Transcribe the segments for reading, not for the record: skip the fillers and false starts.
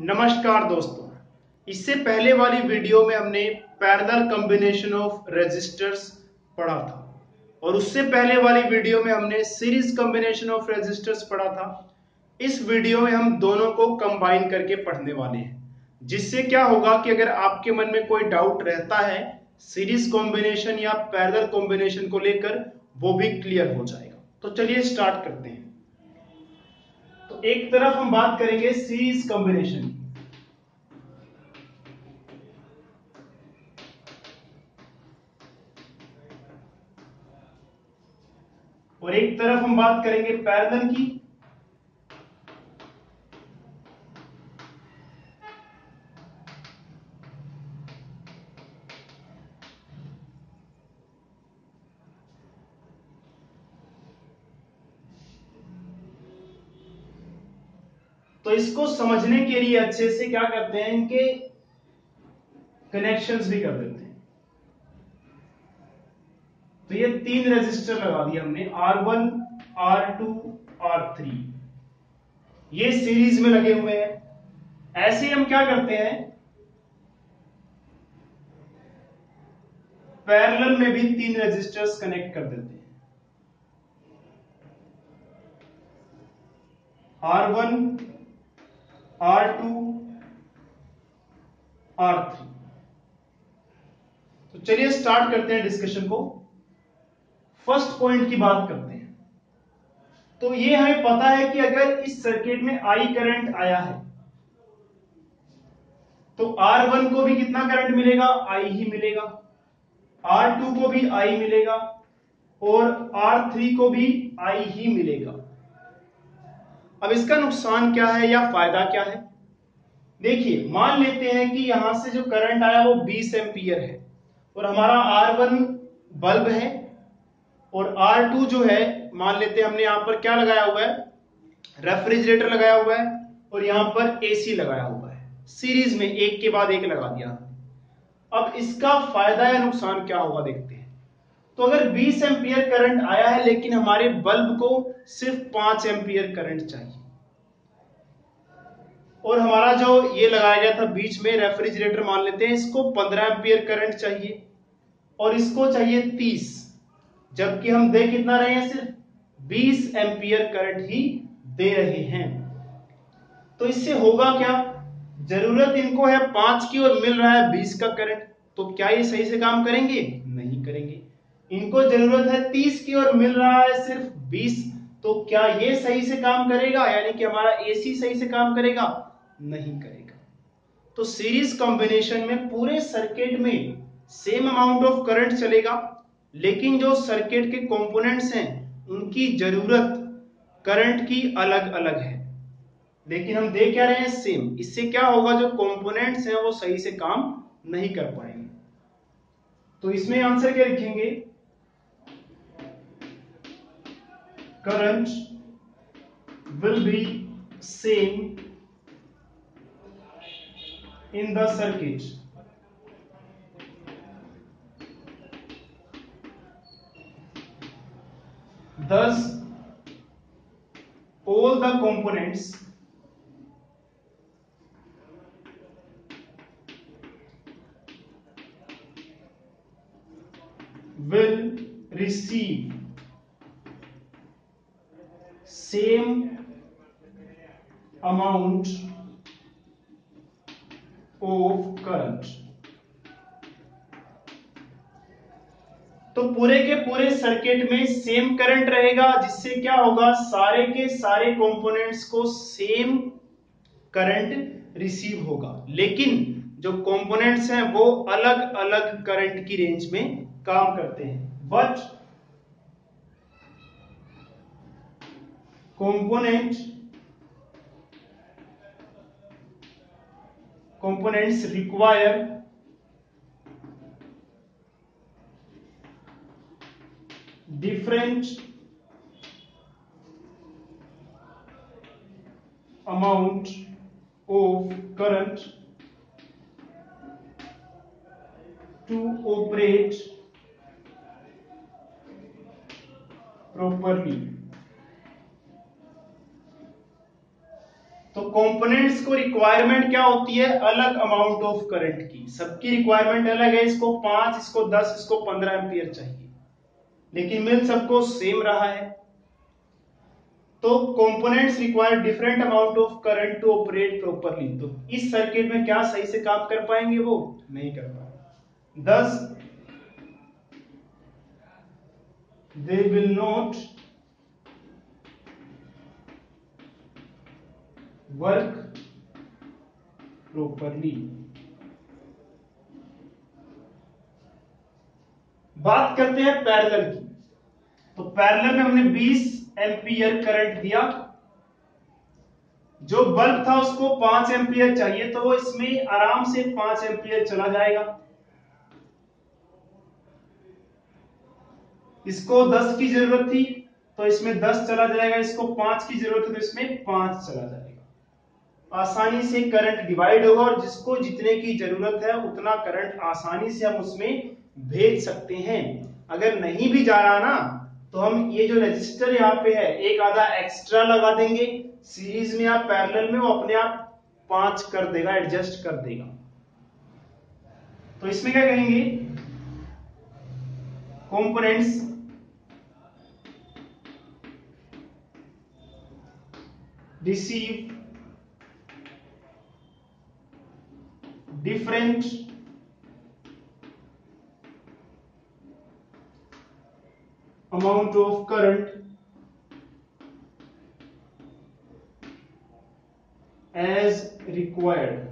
नमस्कार दोस्तों, इससे पहले वाली वीडियो में हमने पैरेलल कॉम्बिनेशन ऑफ रेजिस्टर्स पढ़ा था और उससे पहले वाली वीडियो में हमने सीरीज कॉम्बिनेशन ऑफ रेजिस्टर्स पढ़ा था। इस वीडियो में हम दोनों को कंबाइन करके पढ़ने वाले हैं, जिससे क्या होगा कि अगर आपके मन में कोई डाउट रहता है सीरीज कॉम्बिनेशन या पैरेलल कॉम्बिनेशन को लेकर, वो भी क्लियर हो जाएगा। तो चलिए स्टार्ट करते हैं। तो एक तरफ हम बात करेंगे सीरीज कॉम्बिनेशन की, और एक तरफ हम बात करेंगे पैरेलल की। तो इसको समझने के लिए अच्छे से क्या करते हैं, इनके कनेक्शंस भी कर देते हैं। तो ये तीन रेजिस्टर लगा दिए हमने, R1, R2, R3, ये सीरीज में लगे हुए हैं। ऐसे हम क्या करते हैं, पैरेलल में भी तीन रेजिस्टर्स कनेक्ट कर देते हैं, R1, R2, R3। तो चलिए स्टार्ट करते हैं डिस्कशन को। फर्स्ट पॉइंट की बात करते हैं। तो ये हमें पता है कि अगर इस सर्किट में I करंट आया है तो R1 को भी कितना करंट मिलेगा, I ही मिलेगा, R2 को भी I मिलेगा और R3 को भी I ही मिलेगा। अब इसका नुकसान क्या है या फायदा क्या है? देखिए, मान लेते हैं कि यहां से जो करंट आया वो 20 एम्पियर है और हमारा R1 बल्ब है और R2 जो है, मान लेते हैं हमने यहां पर क्या लगाया हुआ है, रेफ्रिजरेटर लगाया हुआ है और यहां पर एसी लगाया हुआ है, सीरीज में एक के बाद एक लगा दिया। अब इसका फायदा या नुकसान क्या होगा देखते हैं। तो अगर 20 एम्पियर करंट आया है लेकिन हमारे बल्ब को सिर्फ 5 एम्पियर करंट चाहिए और हमारा जो ये लगाया गया था बीच में रेफ्रिजरेटर, मान लेते हैं इसको 15 एम्पियर करंट चाहिए और इसको चाहिए 30, जबकि हम दे कितना रहे हैं, सिर्फ 20 एम्पियर करंट ही दे रहे हैं। तो इससे होगा क्या, जरूरत इनको है 5 की और मिल रहा है 20 का करंट, तो क्या ये सही से काम करेंगे? नहीं करेंगे। इनको जरूरत है 30 की और मिल रहा है सिर्फ 20, तो क्या ये सही से काम करेगा, यानी कि हमारा एसी सही से काम करेगा? नहीं करेगा। तो सीरीज कॉम्बिनेशन में पूरे सर्किट में सेम अमाउंट ऑफ करंट चलेगा, लेकिन जो सर्किट के कंपोनेंट्स हैं उनकी जरूरत करंट की अलग अलग है, लेकिन हम देख क्या रहे हैं, सेम। इससे क्या होगा, जो कंपोनेंट्स हैं वो सही से काम नहीं कर पाएंगे। तो इसमें आंसर क्या लिखेंगे, current will be same in the circuit thus all the components will receive same amount of current। तो पूरे के पूरे सर्किट में सेम करंट रहेगा, जिससे क्या होगा, सारे के सारे कंपोनेंट्स को सेम करंट रिसीव होगा, लेकिन जो कंपोनेंट्स हैं वो अलग अलग करंट की रेंज में काम करते हैं। But components require different amount of current to operate properly। तो कंपोनेंट्स को रिक्वायरमेंट क्या होती है, अलग अमाउंट ऑफ करंट की, सबकी रिक्वायरमेंट अलग है, इसको 5, इसको 10, इसको 15 एम्पियर चाहिए, लेकिन मिल सबको सेम रहा है। तो components require different amount of current to operate properly. तो इस सर्किट में क्या सही से काम कर पाएंगे, वो नहीं कर पाएंगे। thus they will not work properly। बात करते हैं पैरेलल की। तो पैरेलल में हमने 20 एम्पियर करंट दिया, जो बल्ब था उसको 5 एम्पियर चाहिए, तो वो इसमें आराम से 5 एम्पियर चला जाएगा। इसको 10 की जरूरत थी तो इसमें 10 चला जाएगा, इसको 5 की जरूरत है तो इसमें 5 चला जाएगा। आसानी से करंट डिवाइड होगा और जिसको जितने की जरूरत है उतना करंट आसानी से हम उसमें भेज सकते हैं। अगर नहीं भी जा रहा ना तो हम ये जो रजिस्टर यहाँ पे है एक आधा एक्स्ट्रा लगा देंगे, सीरीज में या पैरेलल में, वो अपने आप 5 कर देगा, एडजस्ट कर देगा। तो इसमें क्या कहेंगे, components receive different amount of current as required,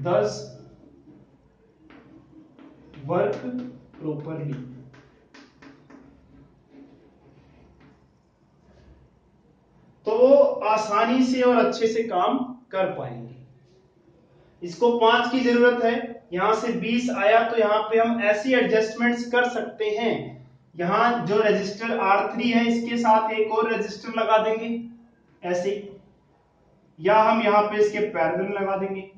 thus work properly। तो वो आसानी से और अच्छे से काम कर पाएंगे। इसको 5 की जरूरत है, यहां से 20 आया तो यहां पे हम ऐसी एडजस्टमेंट्स कर सकते हैं, यहां जो रजिस्टर R3 है इसके साथ एक और रजिस्टर लगा देंगे ऐसे, या हम यहां पे इसके पैरेलल लगा देंगे।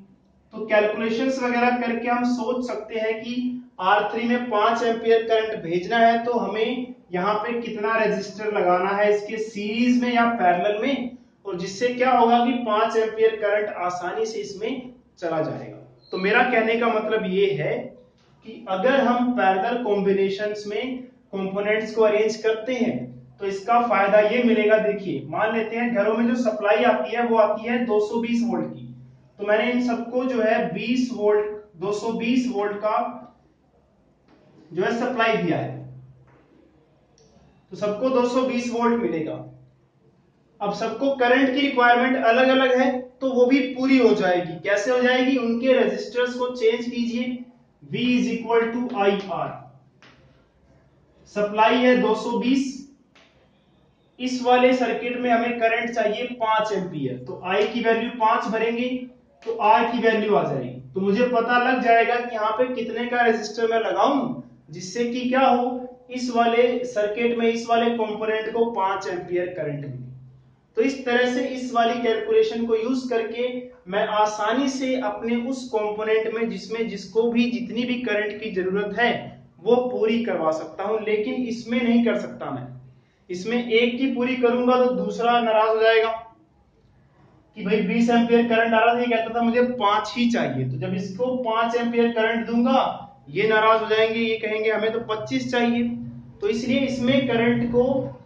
तो कैलकुलेशंस वगैरह करके हम सोच सकते हैं कि R3 में 5 एम्पियर करंट भेजना है तो हमें यहाँ पे कितना रेजिस्टर लगाना है, इसके सीरीज में या पैरेलल में, और जिससे क्या होगा कि 5 एम्पियर करंट आसानी से इसमें चला जाएगा। तो मेरा कहने का मतलब ये है कि अगर हम पैरेलल कॉम्बिनेशंस में कंपोनेंट्स को अरेंज करते हैं तो इसका फायदा ये मिलेगा। देखिए मान लेते हैं घरों में जो सप्लाई आती है वो आती है 220 वोल्ट की, तो मैंने इन सबको जो है 20 वोल्ट 220 वोल्ट का जो है सप्लाई दिया है, तो सबको 220 वोल्ट मिलेगा। अब सबको करंट की रिक्वायरमेंट अलग अलग है तो वो भी पूरी हो जाएगी। कैसे हो जाएगी, उनके रेजिस्टर्स को चेंज कीजिए, V is equal to I R. Supply है 220, इस वाले सर्किट में हमें करंट चाहिए 5 एम्पियर, तो I की वैल्यू 5 भरेंगे तो R की वैल्यू आ जाएगी। तो मुझे पता लग जाएगा कि यहाँ पे कितने का रेजिस्टर मैं लगाऊं जिससे कि क्या हो, इस वाले सर्किट में इस वाले कंपोनेंट को 5 एम्पियर करंट मिले। तो इस तरह से इस वाली कैलकुलेशन को यूज करके मैं आसानी से अपने उस कंपोनेंट में जिसमें जिसको भी जितनी भी करंट की जरूरत है वो पूरी करवा सकता हूं। लेकिन इसमें नहीं कर सकता मैं, इसमें एक की पूरी करूंगा तो दूसरा नाराज हो जाएगा कि भाई 20 एम्पियर करंट आ रहा था, ये कहता था मुझे 5 ही चाहिए, तो जब इसको 5 एम्पियर करंट दूंगा ये नाराज हो जाएंगे, ये कहेंगे हमें तो 25 चाहिए। तो इसलिए इसमें करंट को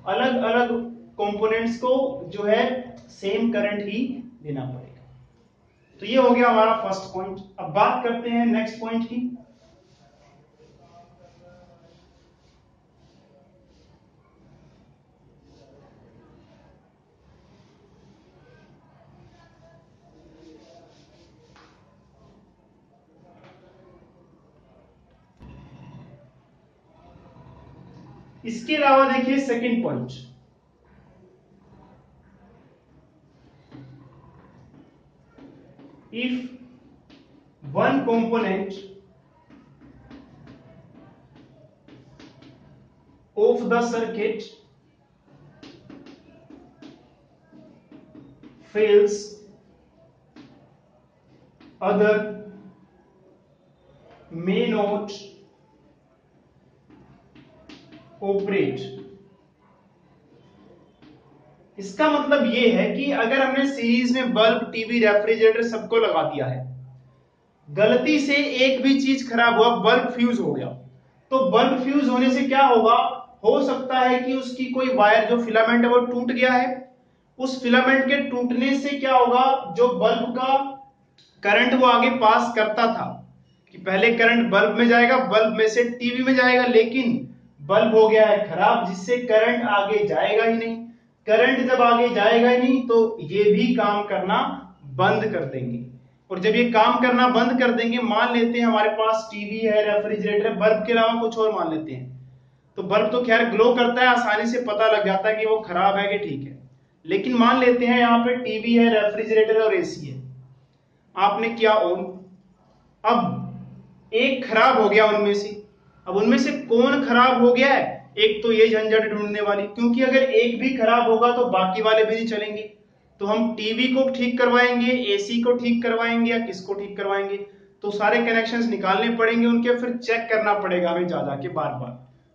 अलग अलग कंपोनेंट्स को जो है सेम करंट ही देना पड़ेगा। तो ये हो गया हमारा फर्स्ट पॉइंट। अब बात करते हैं नेक्स्ट पॉइंट की। इसके अलावा देखिए second point, if one component of the circuit fails, other may not operate। इसका मतलब ये है कि अगर हमने सीरीज में बल्ब, टीवी, रेफ्रिजरेटर सबको लगा दिया है, गलती से एक भी चीज खराब हुआ, बल्ब फ्यूज हो गया, तो बल्ब फ्यूज होने से क्या होगा, हो सकता है कि उसकी कोई वायर जो फिलामेंट है वो टूट गया है। उस फिलामेंट के टूटने से क्या होगा, जो बल्ब का करंट वो आगे पास करता था, कि पहले करंट बल्ब में जाएगा, बल्ब में से टीवी में जाएगा, लेकिन बल्ब हो गया है खराब, जिससे करंट आगे जाएगा ही नहीं। करंट जब आगे जाएगा ही नहीं तो ये भी काम करना बंद कर देंगे, और जब ये काम करना बंद कर देंगे, मान लेते हैं हमारे पास टीवी है, रेफ्रिजरेटर है, बल्ब के अलावा कुछ और मान लेते हैं, तो बल्ब तो खैर ग्लो करता है, आसानी से पता लग जाता है कि वो खराब है कि ठीक है। लेकिन मान लेते हैं यहाँ पे टीवी है, रेफ्रिजरेटर और एसी है, आपने किया ऑन, अब एक खराब हो गया उनमें से। अब उनमें से कौन खराब हो गया है, एक तो ये झंझट ढूंढने वाली, क्योंकि अगर एक भी खराब होगा तो बाकी वाले भी नहीं चलेंगे। तो हम टीवी को ठीक करवाएंगे, एसी को ठीक करवाएंगे, या किसको ठीक करवाएंगे, तो सारे कनेक्शंस निकालने पड़ेंगे उनके, फिर चेक करना पड़ेगा हमें जा जाके बार बार।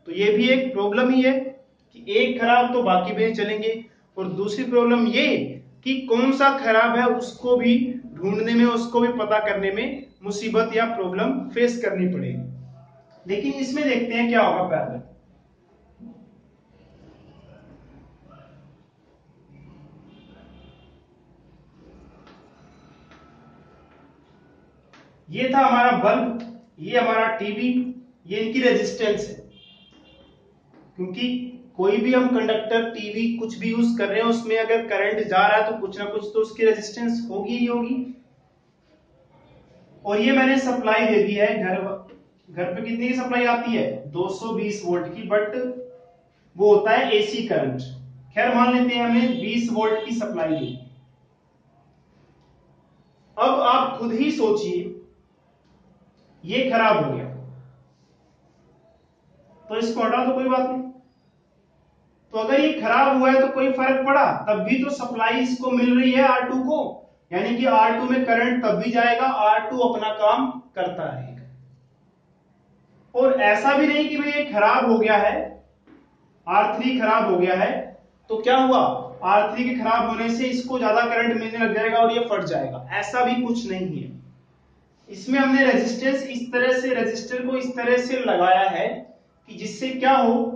तो ये भी एक प्रॉब्लम ही है कि एक खराब तो बाकी भी नहीं चलेंगे। और दूसरी प्रॉब्लम ये कि कौन सा खराब है उसको भी ढूंढने में, उसको भी पता करने में मुसीबत या प्रॉब्लम फेस करनी पड़ेगी। लेकिन इसमें देखते हैं क्या होगा पहले। ये था हमारा बल्ब, ये हमारा टीवी, ये इनकी रेजिस्टेंस है, क्योंकि कोई भी हम कंडक्टर, टीवी कुछ भी यूज कर रहे हैं, उसमें अगर करंट जा रहा है तो कुछ ना कुछ तो उसकी रेजिस्टेंस होगी ही होगी। और ये मैंने सप्लाई दे दी है, घर पे कितनी की सप्लाई आती है, 220 वोल्ट की, बट वो होता है एसी करंट। खैर मान लेते हैं हमने 20 वोल्ट की सप्लाई दी। अब आप खुद ही सोचिए, ये खराब हो गया तो इसको हटा तो कोई बात नहीं, तो अगर ये खराब हुआ है तो कोई फर्क पड़ा, तब भी तो सप्लाई इसको मिल रही है R2 को, यानी कि R2 में करंट तब भी जाएगा, R2 अपना काम करता रहेगा। और ऐसा भी नहीं कि भाई ये खराब हो गया है, R3 खराब हो गया है तो क्या हुआ, R3 के खराब होने से इसको ज्यादा करंट मिलने लग जाएगा और ये फट जाएगा, ऐसा भी कुछ नहीं है। इसमें हमने रेजिस्टेंस इस तरह से, रजिस्टर को इस तरह से लगाया है कि जिससे क्या हो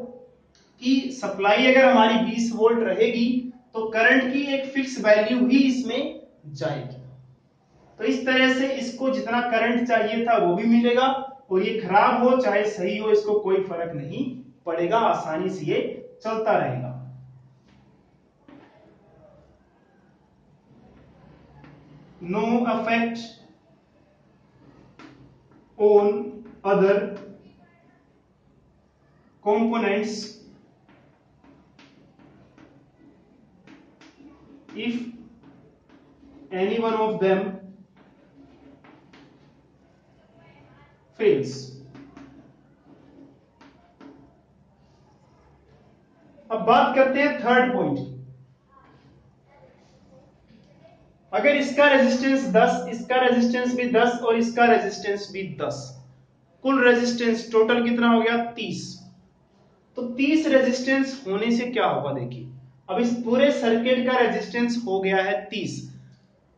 कि सप्लाई अगर हमारी 20 वोल्ट रहेगी तो करंट की एक फिक्स वैल्यू ही इसमें जाएगी। तो इस तरह से इसको जितना करंट चाहिए था वो भी मिलेगा, और ये खराब हो चाहे सही हो इसको कोई फर्क नहीं पड़ेगा, आसानी से ये चलता रहेगा। No effect on other components if any one of them fails। अब बात करते हैं थर्ड पॉइंट की। अगर इसका रेजिस्टेंस 10, इसका रेजिस्टेंस भी 10 और इसका रेजिस्टेंस भी 10, कुल रेजिस्टेंस टोटल कितना हो गया 30। तो 30 रेजिस्टेंस होने से क्या होगा, देखिए अब इस पूरे सर्किट का रेजिस्टेंस हो गया है 30।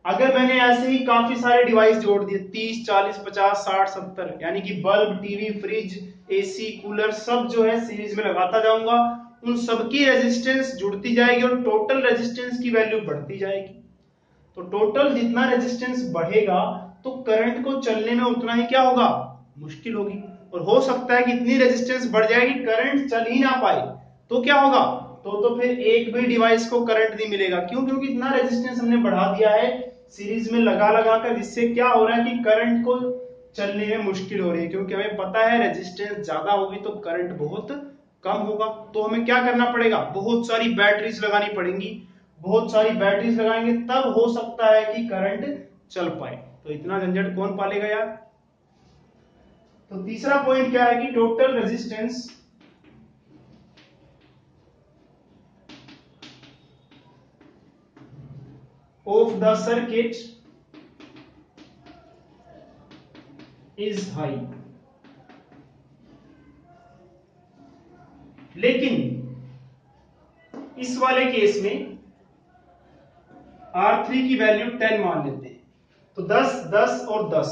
अगर मैंने ऐसे ही काफी सारे डिवाइस जोड़ दिए 30, 40, 50, 60, 70, यानी कि bulb, TV, fridge, AC, cooler सब जो है सीरीज में लगाता जाऊंगा, उन सबकी रेजिस्टेंस जुड़ती जाएगी और टोटल रेजिस्टेंस की वैल्यू बढ़ती जाएगी। तो टोटल जितना रेजिस्टेंस बढ़ेगा तो करंट को चलने में उतना ही क्या होगा, मुश्किल होगी। और हो सकता है कि इतनी रेजिस्टेंस बढ़ जाएगी करंट चल ही ना पाए, तो क्या होगा, तो फिर एक भी डिवाइस को करंट नहीं मिलेगा। क्यों, क्योंकि इतना रेजिस्टेंस हमने बढ़ा दिया है सीरीज में लगा लगा कर, जिससे क्या हो रहा है कि करंट को चलने में मुश्किल हो रही है, क्योंकि हमें पता है रेजिस्टेंस ज्यादा होगी तो करंट बहुत कम होगा। तो हमें क्या करना पड़ेगा, बहुत सारी बैटरीज लगानी पड़ेंगी, बहुत सारी बैटरीज लगाएंगे तब हो सकता है कि करंट चल पाए। तो इतना झंझट कौन पालेगा यार। तो तीसरा पॉइंट क्या है कि total resistance of the circuit is high। लेकिन इस वाले केस में R3 की वैल्यू 10 मान लेते हैं, तो 10 10 और 10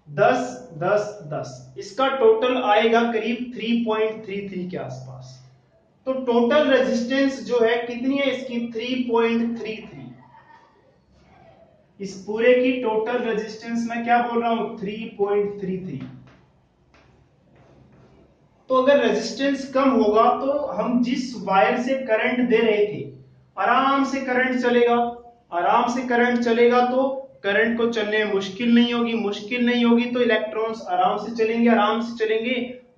10 10 10, इसका टोटल आएगा करीब 3.33 के आसपास। तो टोटल रेजिस्टेंस जो है कितनी है इसकी, 3.33। इस पूरे की टोटल रेजिस्टेंस मैं क्या बोल रहा हूं, 3.33। तो अगर रेजिस्टेंस कम होगा तो हम जिस वायर से करंट दे रहे थे आराम से करंट चलेगा, आराम से करंट चलेगा तो करंट को चलने में मुश्किल नहीं होगी, मुश्किल नहीं होगी तो इलेक्ट्रॉन्स आराम से चलेंगे, आराम से चलेंगे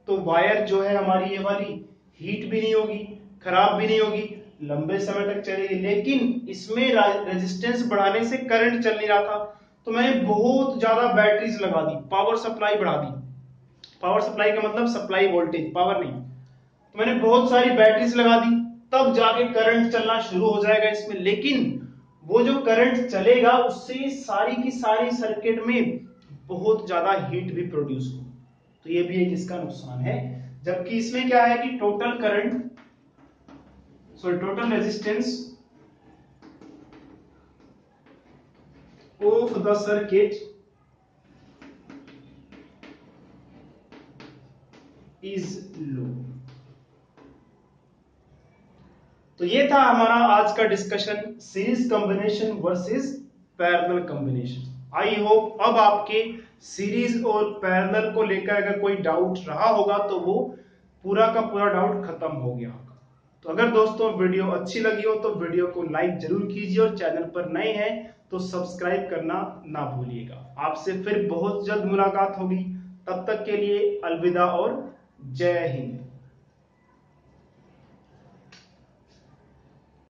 तो वायर जो है हमारी ये वाली हीट भी नहीं होगी, खराब भी नहीं होगी, लंबे समय तक चलेगी। लेकिन इसमें रेजिस्टेंस बढ़ाने से करंट चल नहीं रहा था, तो मैंने बहुत ज्यादा बैटरीज लगा दी, पावर सप्लाई बढ़ा दी। पावर सप्लाई का मतलब सप्लाई वोल्टेज, पावर नहीं। तो मैंने बहुत सारी बैटरीज लगा दी, तब जाके करंट चलना शुरू हो जाएगा इसमें। लेकिन वो जो करंट चलेगा उससे सारी की सारी सर्किट में बहुत ज्यादा हीट भी प्रोड्यूस हो, तो ये भी एक इसका नुकसान है। जबकि इसमें क्या है कि total current, total resistance of the circuit is low. तो ये था हमारा आज का discussion, series combination versus parallel combination. I hope अब आपके सीरीज और पैरेलल को लेकर अगर कोई डाउट रहा होगा तो वो पूरा का पूरा डाउट खत्म हो गया होगा। तो अगर दोस्तों वीडियो अच्छी लगी हो तो वीडियो को लाइक जरूर कीजिए, और चैनल पर नए हैं तो सब्सक्राइब करना ना भूलिएगा। आपसे फिर बहुत जल्द मुलाकात होगी, तब तक के लिए अलविदा और जय हिंद।